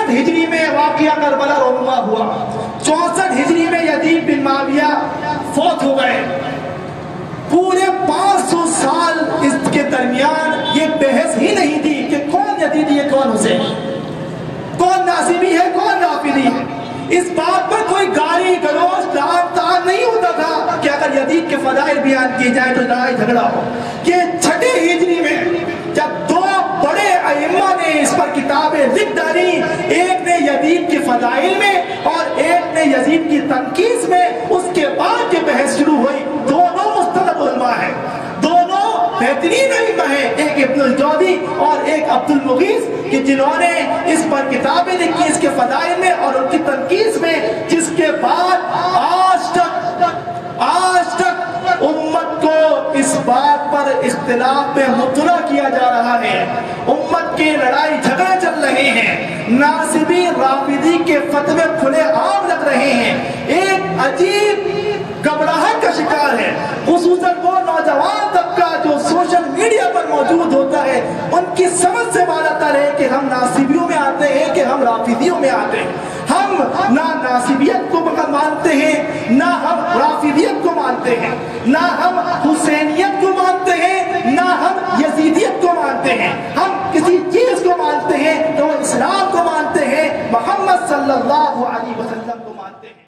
64 ہجری میں واقعہ کربلا رونما ہوا. 64 ہجری میں یزید بن معاویہ فوت ہو گئے. پورے 500 سال اس کے درمیان یہ بحث ہی نہیں تھی کہ کون یزیدی ہے کون حسینی، کون ناصبی ہے کون رافضی ہے. اس بات پر کوئی گالی گلوچ ڈانٹ تان نہیں ہوتا تھا کہ اگر یزید کے فضائل بیان کیے جائیں تو لڑائی جھگڑا ہو. کہ 6 ہجری میں جب 2 بڑے ائمہ نے اس پر کتابیں لکھ ڈالی، ایک نے یزید کے فضائل میں اور ایک نے یزید کی تنقیص میں، اس کے بعد یہ بحث شروع ہوئی. دونوں مستند علماء ہیں، دونوں بہترین ائمہ ہیں، ایک ابن الجوزی اور ایک عبد المغیث، کہ جنہوں نے اس پر کتابیں لکھی اس کے فضائل میں اور ان کی تنقیص میں، جس کے بعد آج تک امت کو اس بات پر اختلاف میں مبتلا کیا جا رہا ہے. امت کے لڑائی جھگڑے چل رہے ہیں، ناصبی رافضی کے فتوے کھلے عام لگ رہے ہیں. ایک عجیب گھبراہٹ کا شکار ہے، خصوصاً وہ نوجوان طبقہ جو سوشل میڈیا پر موجود ہوتا ہے. ان کی سمجھ سے بالا تر ہے کہ ہم ناصبیوں میں آتے ہیں کہ ہم رافضیوں میں آتے ہیں. ہم نہ ناصبیت کو مانتے ہیں، نہ ہم رافضیت کو مانتے ہیں، نہ ہم حسینیت کو مانتے ہیں، نہ ہم یزیدیت کو مانتے ہیں. ہم کسی چیز کو مانتے ہیں تو اسلام کو مانتے ہیں، محمد صلی اللہ علیہ وسلم کو مانتے ہیں.